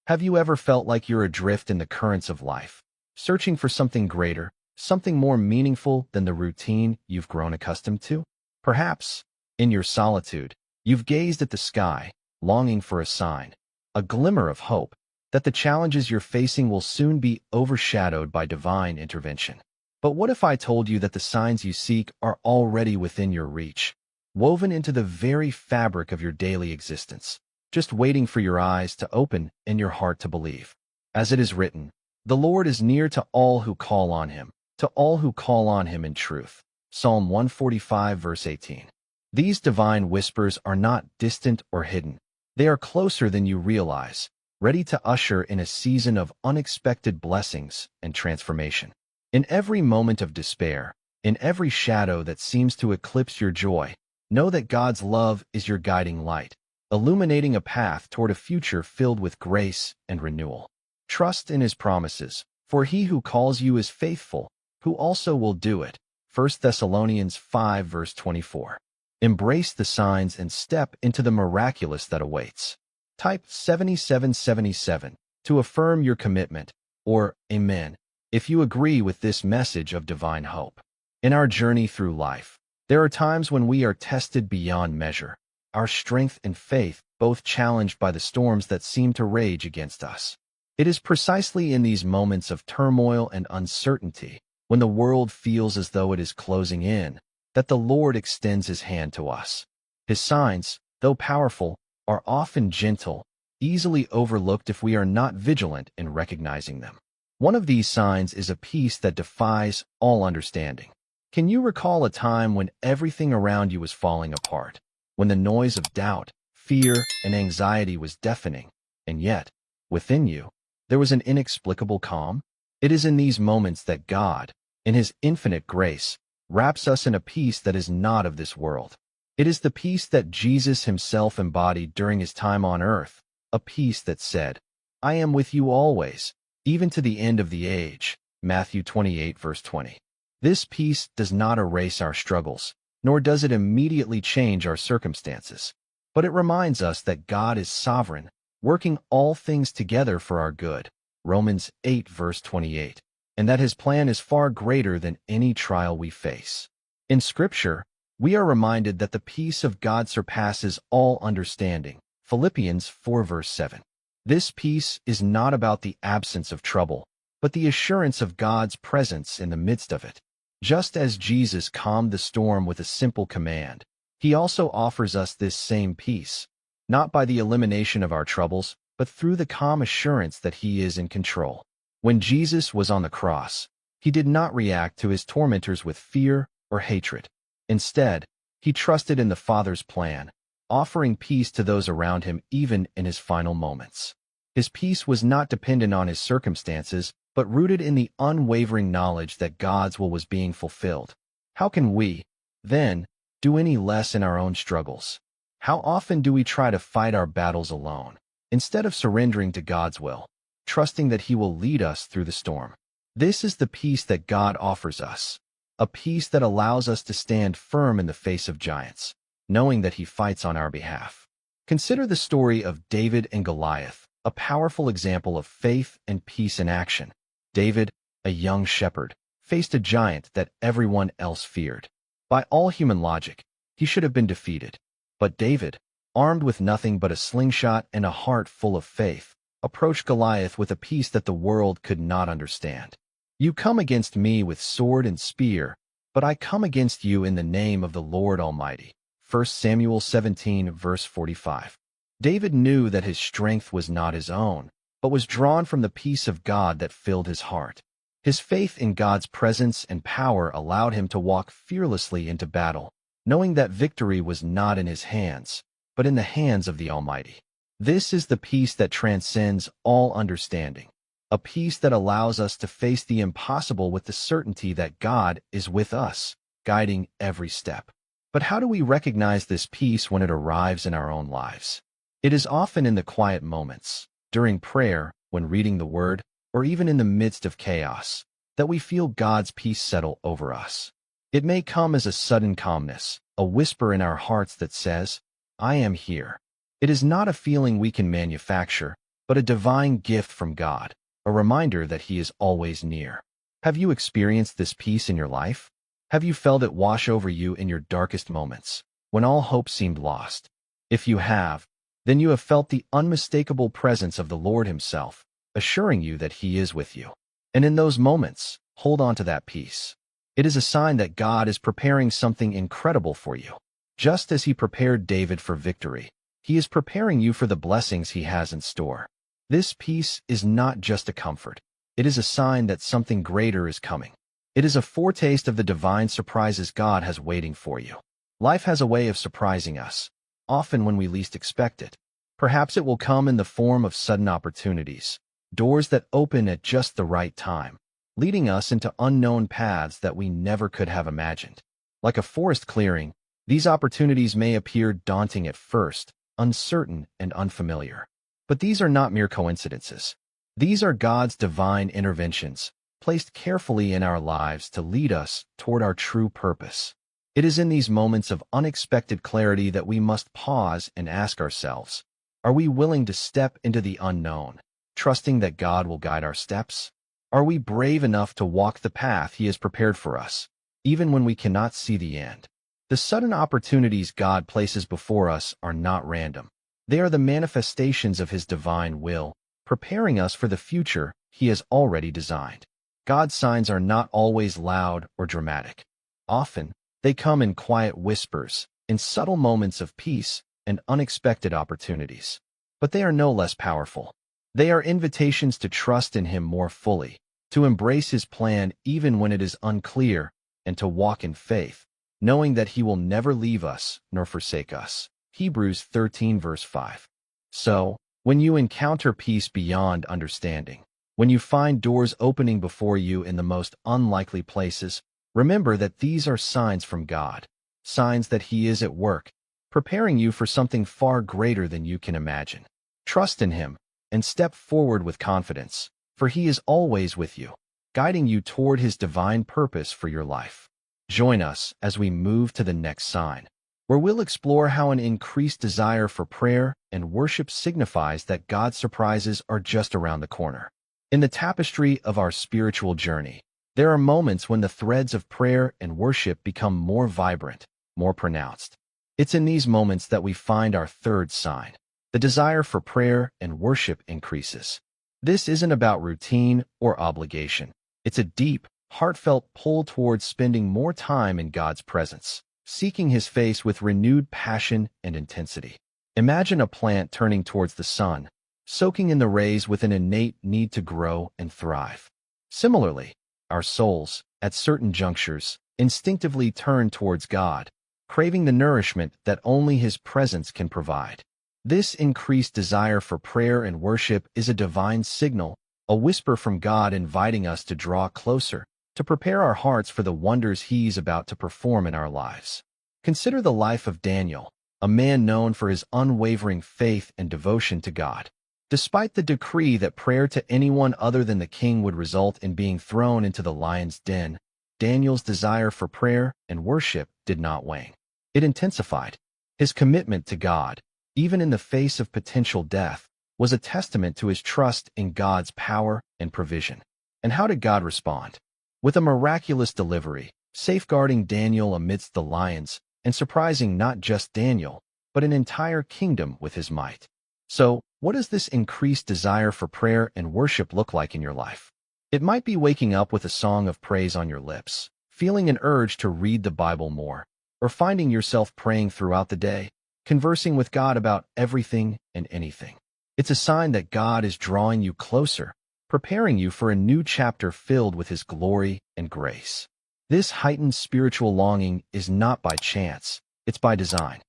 Have you ever felt like you're adrift in the currents of life, searching for something greater, something more meaningful than the routine you've grown accustomed to? Perhaps, in your solitude, you've gazed at the sky, longing for a sign, a glimmer of hope, that the challenges you're facing will soon be overshadowed by divine intervention. But what if I told you that the signs you seek are already within your reach, woven into the very fabric of your daily existence, just waiting for your eyes to open and your heart to believe? As it is written, "The Lord is near to all who call on him, to all who call on him in truth." Psalm 145, verse 18. These divine whispers are not distant or hidden. They are closer than you realize, ready to usher in a season of unexpected blessings and transformation. In every moment of despair, in every shadow that seems to eclipse your joy, know that God's love is your guiding light, illuminating a path toward a future filled with grace and renewal. Trust in his promises, for he who calls you is faithful, who also will do it. 1 Thessalonians 5, verse 24. Embrace the signs and step into the miraculous that awaits. Type 7777 to affirm your commitment, or Amen, if you agree with this message of divine hope. In our journey through life, there are times when we are tested beyond measure, our strength and faith both challenged by the storms that seem to rage against us. It is precisely in these moments of turmoil and uncertainty, when the world feels as though it is closing in, that the Lord extends his hand to us. His signs, though powerful, are often gentle, easily overlooked if we are not vigilant in recognizing them. One of these signs is a peace that defies all understanding. Can you recall a time when everything around you was falling apart, when the noise of doubt, fear, and anxiety was deafening, and yet, within you, there was an inexplicable calm? It is in these moments that God, in his infinite grace, wraps us in a peace that is not of this world. It is the peace that Jesus himself embodied during his time on earth, a peace that said, "I am with you always, even to the end of the age." Matthew 28, verse 20. This peace does not erase our struggles, nor does it immediately change our circumstances, but it reminds us that God is sovereign, working all things together for our good. Romans 8, verse 28. And that his plan is far greater than any trial we face. In Scripture, we are reminded that the peace of God surpasses all understanding. Philippians 4, verse 7. This peace is not about the absence of trouble, but the assurance of God's presence in the midst of it. Just as Jesus calmed the storm with a simple command, he also offers us this same peace, not by the elimination of our troubles, but through the calm assurance that he is in control. When Jesus was on the cross, he did not react to his tormentors with fear or hatred. Instead, he trusted in the Father's plan, offering peace to those around him even in his final moments. His peace was not dependent on his circumstances, but rooted in the unwavering knowledge that God's will was being fulfilled. How can we, then, do any less in our own struggles? How often do we try to fight our battles alone, instead of surrendering to God's will, trusting that he will lead us through the storm? This is the peace that God offers us, a peace that allows us to stand firm in the face of giants, knowing that he fights on our behalf. Consider the story of David and Goliath, a powerful example of faith and peace in action. David, a young shepherd, faced a giant that everyone else feared. By all human logic, he should have been defeated. But David, armed with nothing but a slingshot and a heart full of faith, approached Goliath with a peace that the world could not understand. "You come against me with sword and spear, but I come against you in the name of the Lord Almighty." 1 Samuel 17, verse 45. David knew that his strength was not his own, but was drawn from the peace of God that filled his heart. His faith in God's presence and power allowed him to walk fearlessly into battle, knowing that victory was not in his hands, but in the hands of the Almighty. This is the peace that transcends all understanding, a peace that allows us to face the impossible with the certainty that God is with us, guiding every step. But how do we recognize this peace when it arrives in our own lives? It is often in the quiet moments, during prayer, when reading the Word, or even in the midst of chaos, that we feel God's peace settle over us. It may come as a sudden calmness, a whisper in our hearts that says, "I am here." It is not a feeling we can manufacture, but a divine gift from God, a reminder that He is always near. Have you experienced this peace in your life? Have you felt it wash over you in your darkest moments, when all hope seemed lost? If you have, then you have felt the unmistakable presence of the Lord Himself, assuring you that He is with you. And in those moments, hold on to that peace. It is a sign that God is preparing something incredible for you. Just as He prepared David for victory, He is preparing you for the blessings He has in store. This peace is not just a comfort. It is a sign that something greater is coming. It is a foretaste of the divine surprises God has waiting for you. Life has a way of surprising us, often when we least expect it. Perhaps it will come in the form of sudden opportunities, doors that open at just the right time, leading us into unknown paths that we never could have imagined. Like a forest clearing, these opportunities may appear daunting at first, uncertain and unfamiliar. But these are not mere coincidences. These are God's divine interventions, placed carefully in our lives to lead us toward our true purpose. It is in these moments of unexpected clarity that we must pause and ask ourselves, are we willing to step into the unknown, trusting that God will guide our steps? Are we brave enough to walk the path He has prepared for us, even when we cannot see the end? The sudden opportunities God places before us are not random. They are the manifestations of His divine will, preparing us for the future He has already designed. God's signs are not always loud or dramatic. Often, they come in quiet whispers, in subtle moments of peace and unexpected opportunities. But they are no less powerful. They are invitations to trust in Him more fully, to embrace His plan even when it is unclear, and to walk in faith, knowing that He will never leave us nor forsake us. Hebrews 13 verse 5. So, when you encounter peace beyond understanding, when you find doors opening before you in the most unlikely places, remember that these are signs from God, signs that He is at work, preparing you for something far greater than you can imagine. Trust in Him and step forward with confidence, for He is always with you, guiding you toward His divine purpose for your life. Join us as we move to the next sign, where we'll explore how an increased desire for prayer and worship signifies that God's surprises are just around the corner. In the tapestry of our spiritual journey, there are moments when the threads of prayer and worship become more vibrant, more pronounced. It's in these moments that we find our third sign. The desire for prayer and worship increases. This isn't about routine or obligation. It's a deep, heartfelt pull towards spending more time in God's presence, seeking His face with renewed passion and intensity. Imagine a plant turning towards the sun, soaking in the rays with an innate need to grow and thrive. Similarly, our souls, at certain junctures, instinctively turn towards God, craving the nourishment that only His presence can provide. This increased desire for prayer and worship is a divine signal, a whisper from God inviting us to draw closer, to prepare our hearts for the wonders He's about to perform in our lives. Consider the life of Daniel, a man known for his unwavering faith and devotion to God. Despite the decree that prayer to anyone other than the king would result in being thrown into the lion's den, Daniel's desire for prayer and worship did not wane. It intensified. His commitment to God, even in the face of potential death, was a testament to his trust in God's power and provision. And how did God respond? With a miraculous delivery, safeguarding Daniel amidst the lions, and surprising not just Daniel, but an entire kingdom with His might. So, what does this increased desire for prayer and worship look like in your life? It might be waking up with a song of praise on your lips, feeling an urge to read the Bible more, or finding yourself praying throughout the day, conversing with God about everything and anything. It's a sign that God is drawing you closer, preparing you for a new chapter filled with His glory and grace. This heightened spiritual longing is not by chance, it's by design.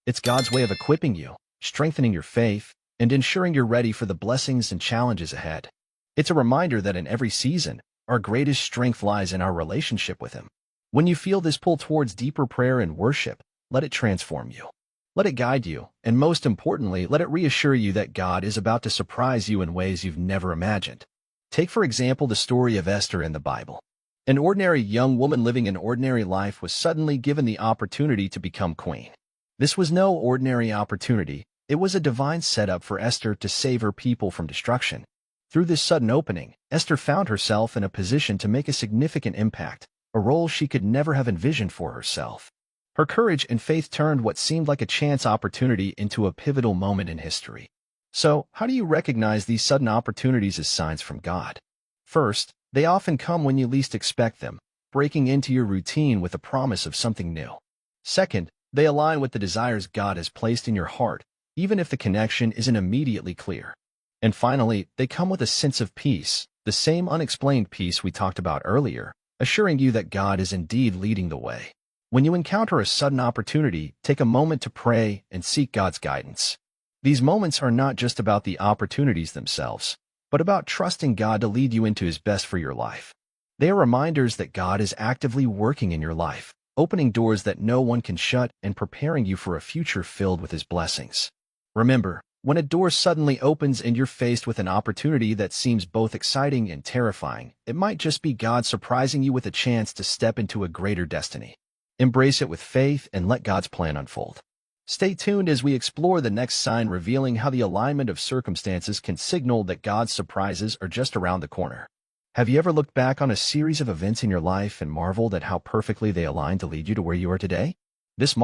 It's God's way of equipping you, strengthening your faith, and ensuring you're ready for the blessings and challenges ahead. It's a reminder that in every season, our greatest strength lies in our relationship with Him. When you feel this pull towards deeper prayer and worship, let it transform you. Let it guide you, and most importantly, let it reassure you that God is about to surprise you in ways you've never imagined. Take, for example, the story of Esther in the Bible. An ordinary young woman living an ordinary life was suddenly given the opportunity to become queen. This was no ordinary opportunity, It was a divine setup for Esther to save her people from destruction. Through this sudden opening, Esther found herself in a position to make a significant impact, a role she could never have envisioned for herself. Her courage and faith turned what seemed like a chance opportunity into a pivotal moment in history. So, how do you recognize these sudden opportunities as signs from God? First, they often come when you least expect them, breaking into your routine with the promise of something new. Second, they align with the desires God has placed in your heart, even if the connection isn't immediately clear. And finally, they come with a sense of peace, the same unexplained peace we talked about earlier, assuring you that God is indeed leading the way. When you encounter a sudden opportunity, take a moment to pray and seek God's guidance. These moments are not just about the opportunities themselves, but about trusting God to lead you into His best for your life. They are reminders that God is actively working in your life, opening doors that no one can shut and preparing you for a future filled with His blessings. Remember, when a door suddenly opens and you're faced with an opportunity that seems both exciting and terrifying, it might just be God surprising you with a chance to step into a greater destiny. Embrace it with faith and let God's plan unfold. Stay tuned as we explore the next sign revealing how the alignment of circumstances can signal that God's surprises are just around the corner. Have you ever looked back on a series of events in your life and marveled at how perfectly they aligned to lead you to where you are today? This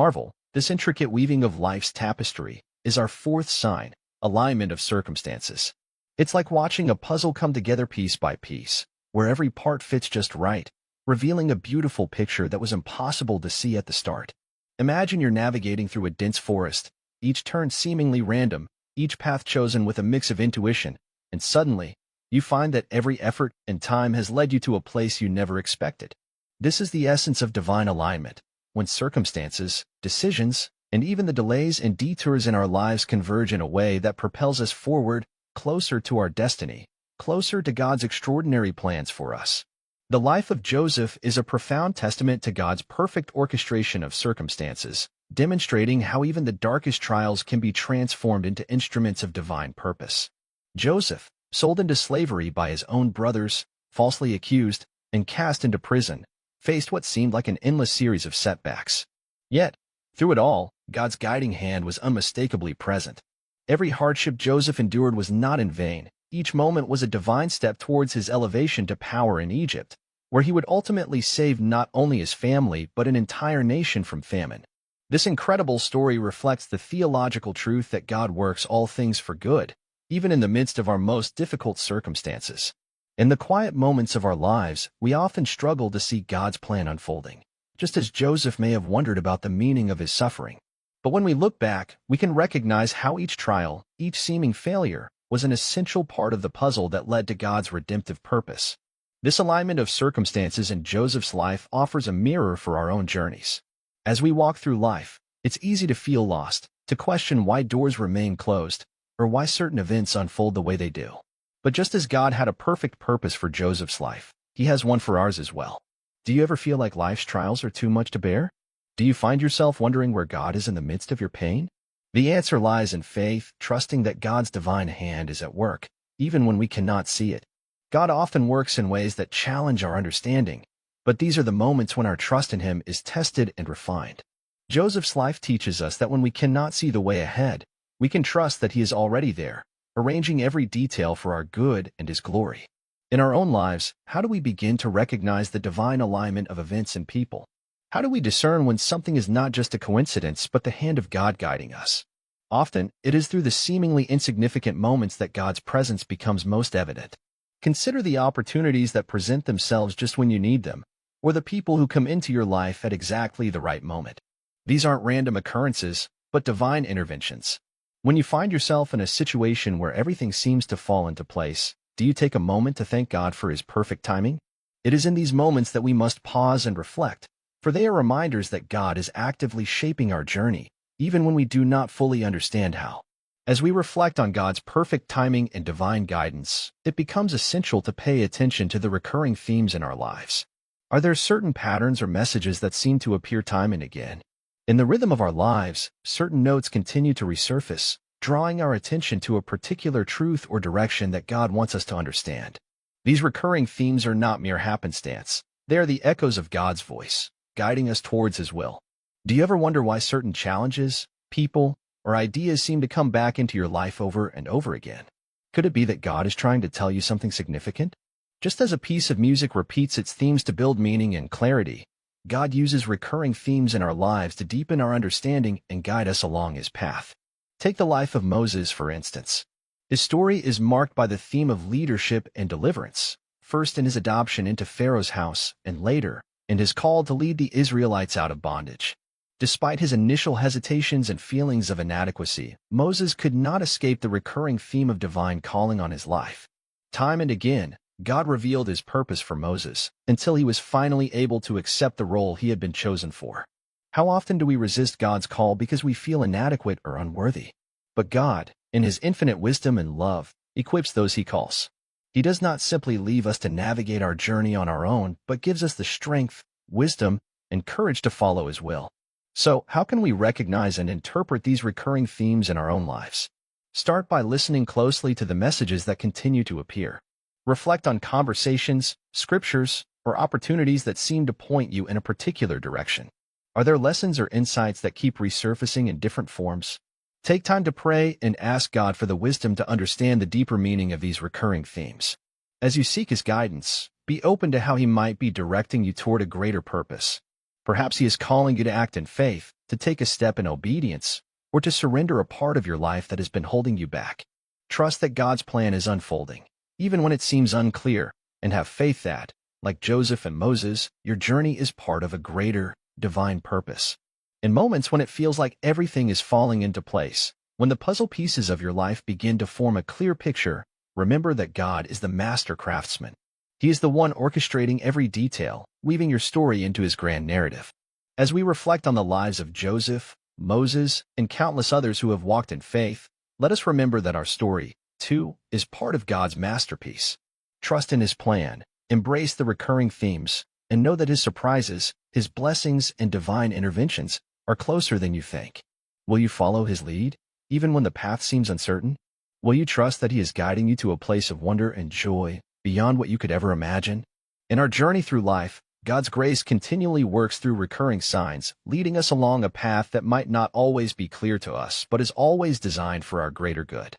intricate weaving of life's tapestry, is our fourth sign, alignment of circumstances. It's like watching a puzzle come together piece by piece, where every part fits just right, revealing a beautiful picture that was impossible to see at the start. Imagine you're navigating through a dense forest, each turn seemingly random, each path chosen with a mix of intuition, and suddenly, you find that every effort and time has led you to a place you never expected. This is the essence of divine alignment, when circumstances, decisions, and even the delays and detours in our lives converge in a way that propels us forward, closer to our destiny, closer to God's extraordinary plans for us. The life of Joseph is a profound testament to God's perfect orchestration of circumstances, demonstrating how even the darkest trials can be transformed into instruments of divine purpose. Joseph, sold into slavery by his own brothers, falsely accused, and cast into prison, faced what seemed like an endless series of setbacks. Yet, through it all, God's guiding hand was unmistakably present. Every hardship Joseph endured was not in vain. Each moment was a divine step towards his elevation to power in Egypt, where he would ultimately save not only his family but an entire nation from famine. This incredible story reflects the theological truth that God works all things for good, even in the midst of our most difficult circumstances. In the quiet moments of our lives, we often struggle to see God's plan unfolding, just as Joseph may have wondered about the meaning of his suffering. But when we look back, we can recognize how each trial, each seeming failure, was an essential part of the puzzle that led to God's redemptive purpose. This alignment of circumstances in Joseph's life offers a mirror for our own journeys. As we walk through life, it's easy to feel lost, to question why doors remain closed, or why certain events unfold the way they do. But just as God had a perfect purpose for Joseph's life, He has one for ours as well. Do you ever feel like life's trials are too much to bear? Do you find yourself wondering where God is in the midst of your pain? The answer lies in faith, trusting that God's divine hand is at work, even when we cannot see it. God often works in ways that challenge our understanding, but these are the moments when our trust in Him is tested and refined. Joseph's life teaches us that when we cannot see the way ahead, we can trust that He is already there, arranging every detail for our good and His glory. In our own lives, how do we begin to recognize the divine alignment of events and people? How do we discern when something is not just a coincidence but the hand of God guiding us? Often, it is through the seemingly insignificant moments that God's presence becomes most evident. Consider the opportunities that present themselves just when you need them, or the people who come into your life at exactly the right moment. These aren't random occurrences, but divine interventions. When you find yourself in a situation where everything seems to fall into place, do you take a moment to thank God for His perfect timing? It is in these moments that we must pause and reflect, for they are reminders that God is actively shaping our journey, even when we do not fully understand how. As we reflect on God's perfect timing and divine guidance, it becomes essential to pay attention to the recurring themes in our lives. Are there certain patterns or messages that seem to appear time and again? In the rhythm of our lives, certain notes continue to resurface, drawing our attention to a particular truth or direction that God wants us to understand. These recurring themes are not mere happenstance. They are the echoes of God's voice, guiding us towards His will. Do you ever wonder why certain challenges, people, or ideas seem to come back into your life over and over again? Could it be that God is trying to tell you something significant? Just as a piece of music repeats its themes to build meaning and clarity, God uses recurring themes in our lives to deepen our understanding and guide us along his path. Take the life of Moses, for instance. His story is marked by the theme of leadership and deliverance, first in his adoption into Pharaoh's house and later in his call to lead the Israelites out of bondage. Despite his initial hesitations and feelings of inadequacy, Moses could not escape the recurring theme of divine calling on his life. Time and again, God revealed his purpose for Moses until he was finally able to accept the role he had been chosen for. How often do we resist God's call because we feel inadequate or unworthy? But God, in his infinite wisdom and love, equips those he calls. He does not simply leave us to navigate our journey on our own, but gives us the strength, wisdom, and courage to follow his will. So, how can we recognize and interpret these recurring themes in our own lives? Start by listening closely to the messages that continue to appear. Reflect on conversations, scriptures, or opportunities that seem to point you in a particular direction. Are there lessons or insights that keep resurfacing in different forms? Take time to pray and ask God for the wisdom to understand the deeper meaning of these recurring themes. As you seek his guidance, be open to how he might be directing you toward a greater purpose. Perhaps he is calling you to act in faith, to take a step in obedience, or to surrender a part of your life that has been holding you back. Trust that God's plan is unfolding, even when it seems unclear, and have faith that, like Joseph and Moses, your journey is part of a greater, divine purpose. In moments when it feels like everything is falling into place, when the puzzle pieces of your life begin to form a clear picture, remember that God is the master craftsman. He is the one orchestrating every detail, weaving your story into his grand narrative. As we reflect on the lives of Joseph, Moses, and countless others who have walked in faith, let us remember that our story, too, is part of God's masterpiece. Trust in his plan, embrace the recurring themes, and know that his surprises, his blessings, and divine interventions are closer than you think. Will you follow his lead, even when the path seems uncertain? Will you trust that he is guiding you to a place of wonder and joy beyond what you could ever imagine? In our journey through life, God's grace continually works through recurring signs, leading us along a path that might not always be clear to us, but is always designed for our greater good.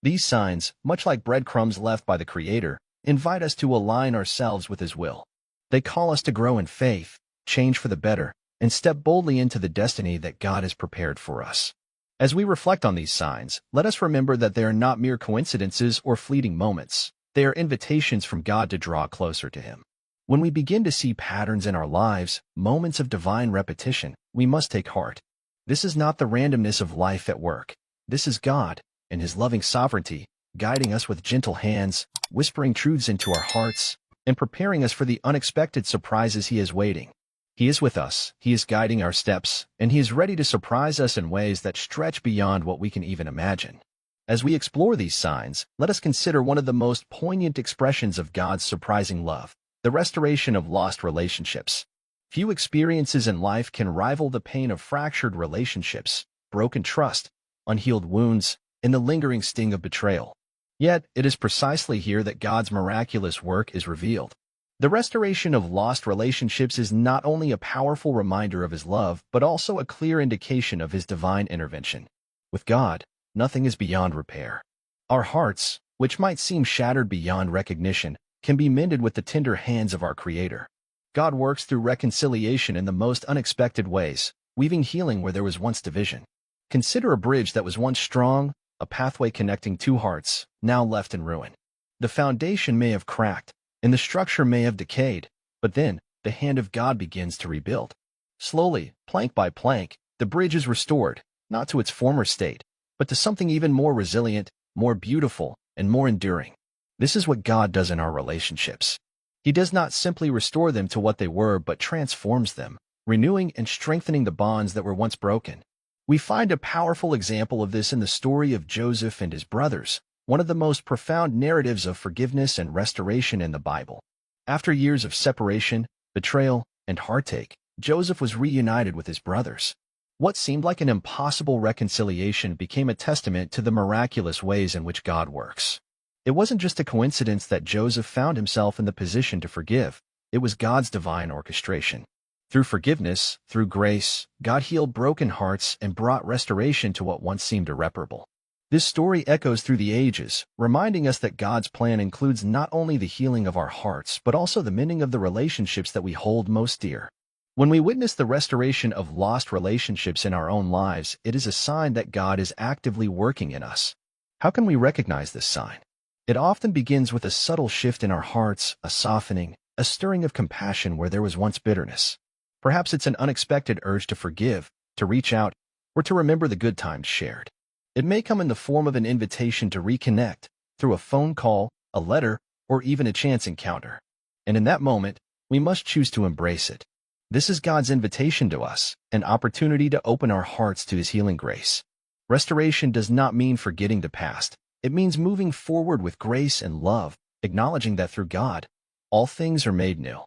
These signs, much like breadcrumbs left by the Creator, invite us to align ourselves with his will. They call us to grow in faith, change for the better, and step boldly into the destiny that God has prepared for us. As we reflect on these signs, let us remember that they are not mere coincidences or fleeting moments. They are invitations from God to draw closer to him. When we begin to see patterns in our lives, moments of divine repetition, we must take heart. This is not the randomness of life at work. This is God, in his loving sovereignty, guiding us with gentle hands, whispering truths into our hearts, and preparing us for the unexpected surprises he is waiting. He is with us, he is guiding our steps, and he is ready to surprise us in ways that stretch beyond what we can even imagine. As we explore these signs, let us consider one of the most poignant expressions of God's surprising love, the restoration of lost relationships. Few experiences in life can rival the pain of fractured relationships, broken trust, unhealed wounds, and the lingering sting of betrayal. Yet, it is precisely here that God's miraculous work is revealed. The restoration of lost relationships is not only a powerful reminder of his love, but also a clear indication of his divine intervention. With God, nothing is beyond repair. Our hearts, which might seem shattered beyond recognition, can be mended with the tender hands of our Creator. God works through reconciliation in the most unexpected ways, weaving healing where there was once division. Consider a bridge that was once strong, a pathway connecting two hearts, now left in ruin. The foundation may have cracked, and the structure may have decayed, but then, the hand of God begins to rebuild. Slowly, plank by plank, the bridge is restored, not to its former state, but to something even more resilient, more beautiful, and more enduring. This is what God does in our relationships. He does not simply restore them to what they were, but transforms them, renewing and strengthening the bonds that were once broken. We find a powerful example of this in the story of Joseph and his brothers, one of the most profound narratives of forgiveness and restoration in the Bible. After years of separation, betrayal, and heartache, Joseph was reunited with his brothers. What seemed like an impossible reconciliation became a testament to the miraculous ways in which God works. It wasn't just a coincidence that Joseph found himself in the position to forgive. It was God's divine orchestration. Through forgiveness, through grace, God healed broken hearts and brought restoration to what once seemed irreparable. This story echoes through the ages, reminding us that God's plan includes not only the healing of our hearts, but also the mending of the relationships that we hold most dear. When we witness the restoration of lost relationships in our own lives, it is a sign that God is actively working in us. How can we recognize this sign? It often begins with a subtle shift in our hearts, a softening, a stirring of compassion where there was once bitterness. Perhaps it's an unexpected urge to forgive, to reach out, or to remember the good times shared. It may come in the form of an invitation to reconnect, through a phone call, a letter, or even a chance encounter. And in that moment, we must choose to embrace it. This is God's invitation to us, an opportunity to open our hearts to His healing grace. Restoration does not mean forgetting the past. It means moving forward with grace and love, acknowledging that through God, all things are made new.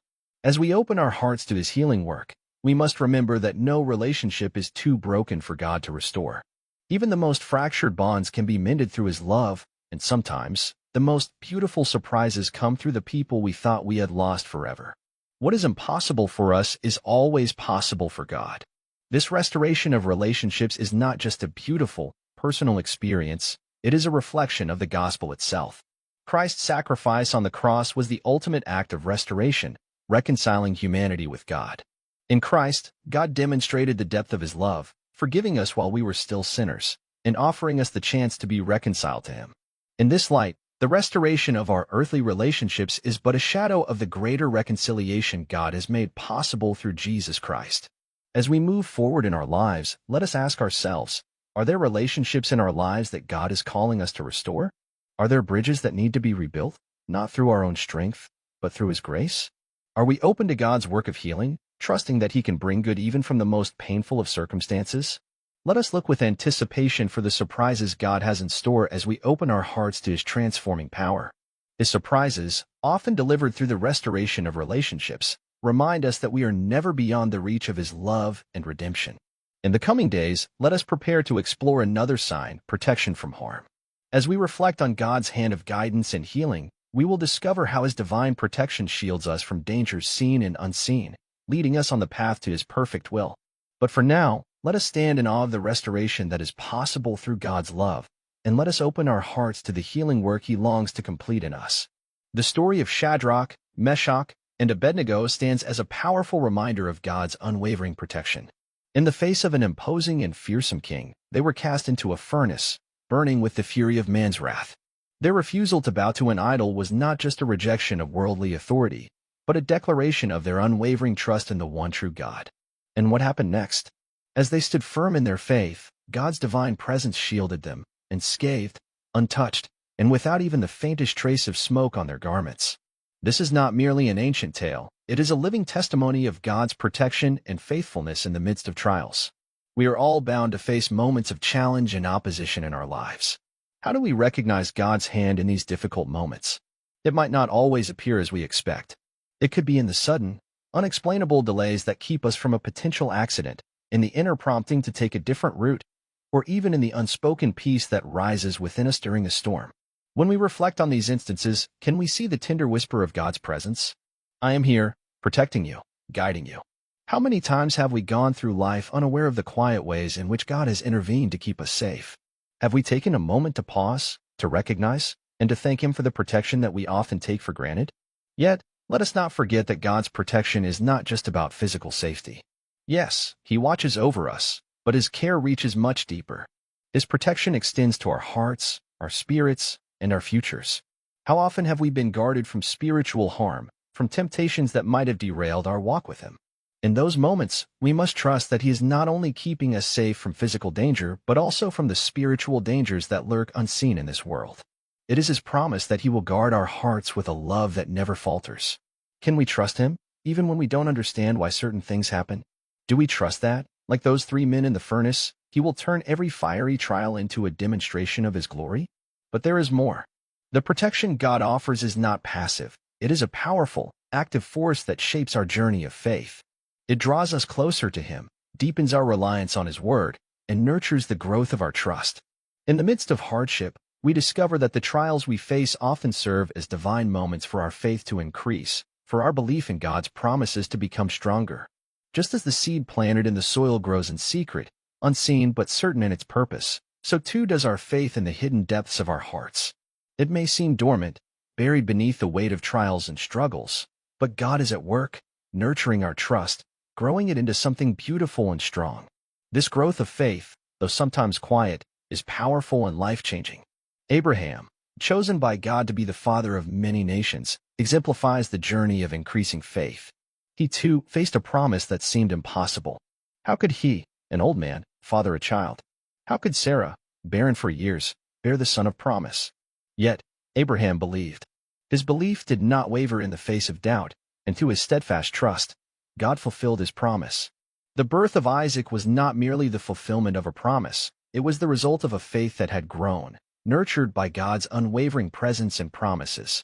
As we open our hearts to His healing work, we must remember that no relationship is too broken for God to restore. Even the most fractured bonds can be mended through His love, and sometimes, the most beautiful surprises come through the people we thought we had lost forever. What is impossible for us is always possible for God. This restoration of relationships is not just a beautiful, personal experience, it is a reflection of the gospel itself. Christ's sacrifice on the cross was the ultimate act of restoration, reconciling humanity with God. In Christ, God demonstrated the depth of His love, forgiving us while we were still sinners, and offering us the chance to be reconciled to Him. In this light, the restoration of our earthly relationships is but a shadow of the greater reconciliation God has made possible through Jesus Christ. As we move forward in our lives, let us ask ourselves, are there relationships in our lives that God is calling us to restore? Are there bridges that need to be rebuilt, not through our own strength, but through His grace? Are we open to God's work of healing, trusting that He can bring good even from the most painful of circumstances? Let us look with anticipation for the surprises God has in store as we open our hearts to His transforming power. His surprises, often delivered through the restoration of relationships, remind us that we are never beyond the reach of His love and redemption. In the coming days, let us prepare to explore another sign, protection from harm. As we reflect on God's hand of guidance and healing, we will discover how His divine protection shields us from dangers seen and unseen, leading us on the path to His perfect will. But for now, let us stand in awe of the restoration that is possible through God's love, and let us open our hearts to the healing work He longs to complete in us. The story of Shadrach, Meshach, and Abednego stands as a powerful reminder of God's unwavering protection. In the face of an imposing and fearsome king, they were cast into a furnace, burning with the fury of man's wrath. Their refusal to bow to an idol was not just a rejection of worldly authority, but a declaration of their unwavering trust in the one true God. And what happened next? As they stood firm in their faith, God's divine presence shielded them, unscathed, untouched, and without even the faintest trace of smoke on their garments. This is not merely an ancient tale, it is a living testimony of God's protection and faithfulness in the midst of trials. We are all bound to face moments of challenge and opposition in our lives. How do we recognize God's hand in these difficult moments? It might not always appear as we expect. It could be in the sudden, unexplainable delays that keep us from a potential accident, in the inner prompting to take a different route, or even in the unspoken peace that rises within us during a storm. When we reflect on these instances, can we see the tender whisper of God's presence? I am here, protecting you, guiding you. How many times have we gone through life unaware of the quiet ways in which God has intervened to keep us safe? Have we taken a moment to pause, to recognize, and to thank Him for the protection that we often take for granted? Yet, let us not forget that God's protection is not just about physical safety. Yes, He watches over us, but His care reaches much deeper. His protection extends to our hearts, our spirits, and our futures. How often have we been guarded from spiritual harm, from temptations that might have derailed our walk with Him? In those moments, we must trust that He is not only keeping us safe from physical danger, but also from the spiritual dangers that lurk unseen in this world. It is His promise that He will guard our hearts with a love that never falters. Can we trust Him, even when we don't understand why certain things happen? Do we trust that, like those 3 men in the furnace, He will turn every fiery trial into a demonstration of His glory? But there is more. The protection God offers is not passive. It is a powerful, active force that shapes our journey of faith. It draws us closer to Him, deepens our reliance on His Word, and nurtures the growth of our trust. In the midst of hardship, we discover that the trials we face often serve as divine moments for our faith to increase, for our belief in God's promises to become stronger. Just as the seed planted in the soil grows in secret, unseen but certain in its purpose, so too does our faith in the hidden depths of our hearts. It may seem dormant, buried beneath the weight of trials and struggles, but God is at work, nurturing our trust, growing it into something beautiful and strong. This growth of faith, though sometimes quiet, is powerful and life-changing. Abraham, chosen by God to be the father of many nations, exemplifies the journey of increasing faith. He, too, faced a promise that seemed impossible. How could he, an old man, father a child? How could Sarah, barren for years, bear the son of promise? Yet, Abraham believed. His belief did not waver in the face of doubt, and through his steadfast trust, God fulfilled his promise. The birth of Isaac was not merely the fulfillment of a promise, it was the result of a faith that had grown, nurtured by God's unwavering presence and promises.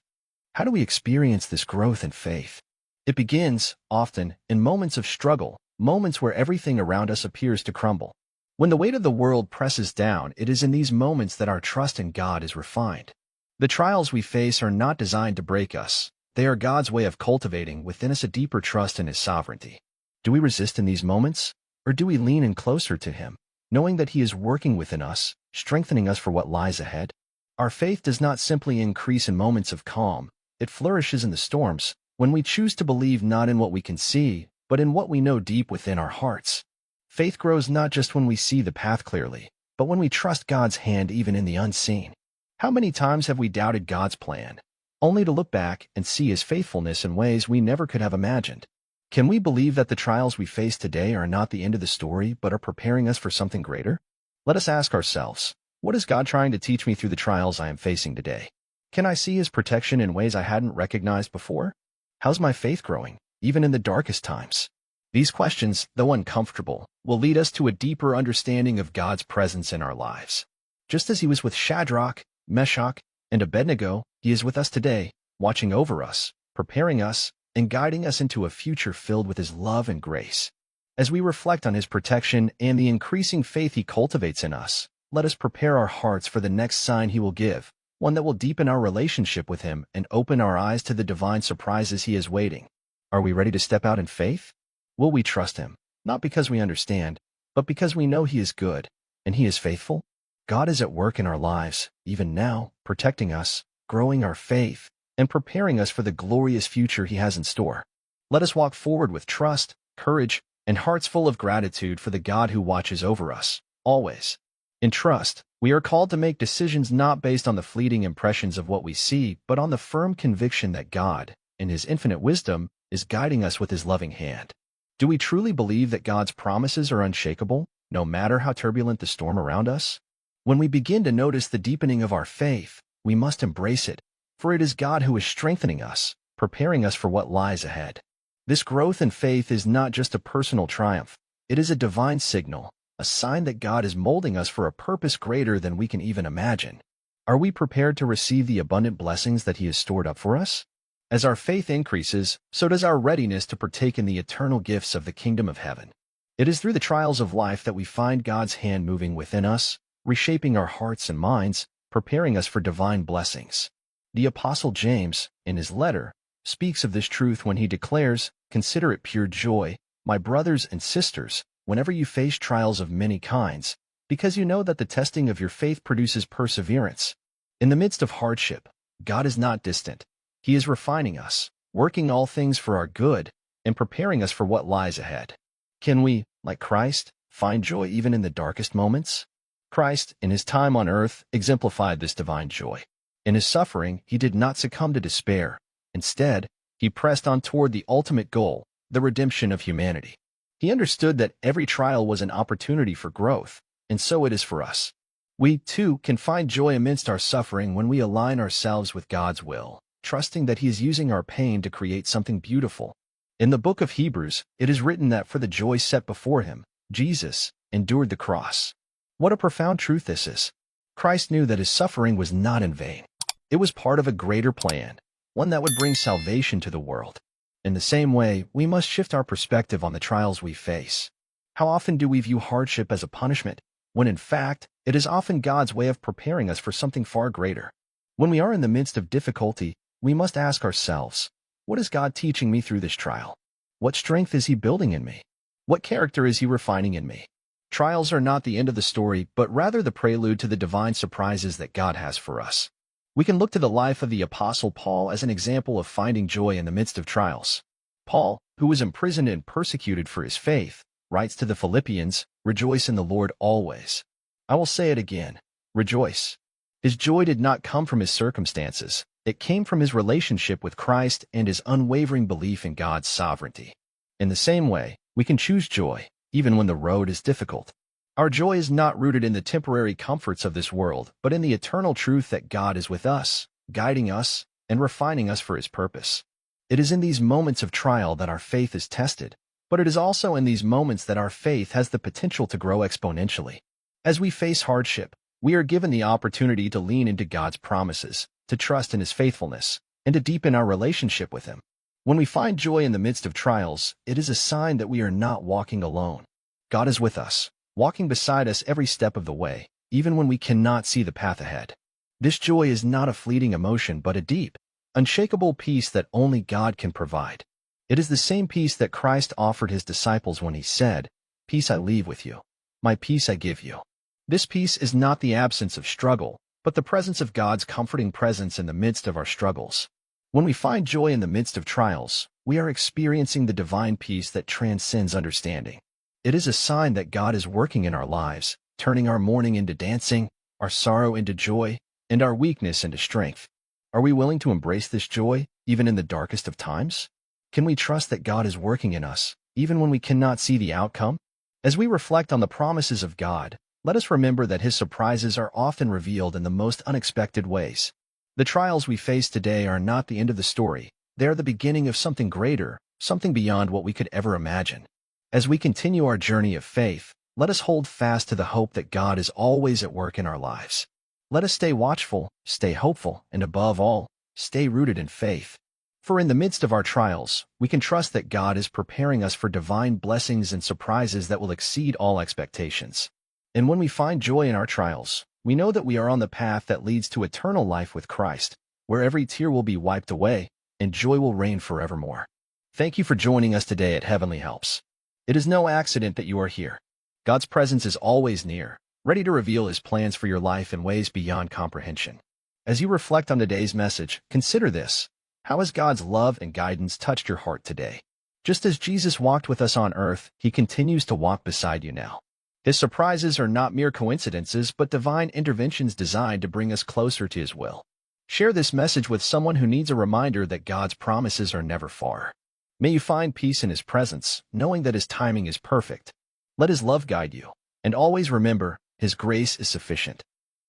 How do we experience this growth in faith? It begins, often, in moments of struggle, moments where everything around us appears to crumble. When the weight of the world presses down, it is in these moments that our trust in God is refined. The trials we face are not designed to break us. They are God's way of cultivating within us a deeper trust in His sovereignty. Do we resist in these moments, or do we lean in closer to Him, knowing that He is working within us, strengthening us for what lies ahead? Our faith does not simply increase in moments of calm, it flourishes in the storms, when we choose to believe not in what we can see, but in what we know deep within our hearts. Faith grows not just when we see the path clearly, but when we trust God's hand even in the unseen. How many times have we doubted God's plan, only to look back and see His faithfulness in ways we never could have imagined? Can we believe that the trials we face today are not the end of the story, but are preparing us for something greater? Let us ask ourselves, what is God trying to teach me through the trials I am facing today? Can I see His protection in ways I hadn't recognized before? How's my faith growing, even in the darkest times? These questions, though uncomfortable, will lead us to a deeper understanding of God's presence in our lives. Just as He was with Shadrach, Meshach, and Abednego, He is with us today, watching over us, preparing us, and guiding us into a future filled with His love and grace. As we reflect on His protection and the increasing faith He cultivates in us, let us prepare our hearts for the next sign He will give, one that will deepen our relationship with Him and open our eyes to the divine surprises He is waiting. Are we ready to step out in faith? Will we trust Him, not because we understand, but because we know He is good, and He is faithful? God is at work in our lives, even now, protecting us, growing our faith, and preparing us for the glorious future He has in store. Let us walk forward with trust, courage, and hearts full of gratitude for the God who watches over us, always. In trust, we are called to make decisions not based on the fleeting impressions of what we see, but on the firm conviction that God, in His infinite wisdom, is guiding us with His loving hand. Do we truly believe that God's promises are unshakable, no matter how turbulent the storm around us? When we begin to notice the deepening of our faith, we must embrace it, for it is God who is strengthening us, preparing us for what lies ahead. This growth in faith is not just a personal triumph, it is a divine signal, a sign that God is molding us for a purpose greater than we can even imagine. Are we prepared to receive the abundant blessings that He has stored up for us? As our faith increases, so does our readiness to partake in the eternal gifts of the kingdom of heaven. It is through the trials of life that we find God's hand moving within us, reshaping our hearts and minds, preparing us for divine blessings. The Apostle James, in his letter, speaks of this truth when he declares, "Consider it pure joy, my brothers and sisters, whenever you face trials of many kinds, because you know that the testing of your faith produces perseverance." In the midst of hardship, God is not distant. He is refining us, working all things for our good, and preparing us for what lies ahead. Can we, like Christ, find joy even in the darkest moments? Christ, in His time on earth, exemplified this divine joy. In His suffering, He did not succumb to despair. Instead, He pressed on toward the ultimate goal, the redemption of humanity. He understood that every trial was an opportunity for growth, and so it is for us. We, too, can find joy amidst our suffering when we align ourselves with God's will, trusting that He is using our pain to create something beautiful. In the book of Hebrews, it is written that for the joy set before Him, Jesus endured the cross. What a profound truth this is. Christ knew that His suffering was not in vain. It was part of a greater plan, one that would bring salvation to the world. In the same way, we must shift our perspective on the trials we face. How often do we view hardship as a punishment, when in fact, it is often God's way of preparing us for something far greater? When we are in the midst of difficulty, we must ask ourselves, what is God teaching me through this trial? What strength is He building in me? What character is he refining in me? Trials are not the end of the story, but rather the prelude to the divine surprises that God has for us. We can look to the life of the Apostle Paul as an example of finding joy in the midst of trials. Paul, who was imprisoned and persecuted for his faith, writes to the Philippians, "Rejoice in the Lord always." I will say it again, rejoice. His joy did not come from his circumstances. It came from his relationship with Christ and his unwavering belief in God's sovereignty. In the same way, we can choose joy, even when the road is difficult. Our joy is not rooted in the temporary comforts of this world, but in the eternal truth that God is with us, guiding us, and refining us for his purpose. It is in these moments of trial that our faith is tested, but it is also in these moments that our faith has the potential to grow exponentially. As we face hardship, we are given the opportunity to lean into God's promises, to trust in his faithfulness, and to deepen our relationship with him. When we find joy in the midst of trials, it is a sign that we are not walking alone. God is with us, walking beside us every step of the way, even when we cannot see the path ahead. This joy is not a fleeting emotion, but a deep, unshakable peace that only God can provide. It is the same peace that Christ offered his disciples when he said, "Peace I leave with you. My peace I give you." This peace is not the absence of struggle, but the presence of God's comforting presence in the midst of our struggles. When we find joy in the midst of trials, we are experiencing the divine peace that transcends understanding. It is a sign that God is working in our lives, turning our mourning into dancing, our sorrow into joy, and our weakness into strength. Are we willing to embrace this joy, even in the darkest of times? Can we trust that God is working in us, even when we cannot see the outcome? As we reflect on the promises of God, let us remember that his surprises are often revealed in the most unexpected ways. The trials we face today are not the end of the story. They are the beginning of something greater, something beyond what we could ever imagine. As we continue our journey of faith, let us hold fast to the hope that God is always at work in our lives. Let us stay watchful, stay hopeful, and above all, stay rooted in faith. For in the midst of our trials, we can trust that God is preparing us for divine blessings and surprises that will exceed all expectations. And when we find joy in our trials, we know that we are on the path that leads to eternal life with Christ, where every tear will be wiped away and joy will reign forevermore. Thank you for joining us today at Heavenly Helps. It is no accident that you are here. God's presence is always near, ready to reveal his plans for your life in ways beyond comprehension. As you reflect on today's message, consider this. How has God's love and guidance touched your heart today? Just as Jesus walked with us on earth, he continues to walk beside you now. His surprises are not mere coincidences, but divine interventions designed to bring us closer to his will. Share this message with someone who needs a reminder that God's promises are never far. May you find peace in his presence, knowing that his timing is perfect. Let his love guide you, and always remember, his grace is sufficient.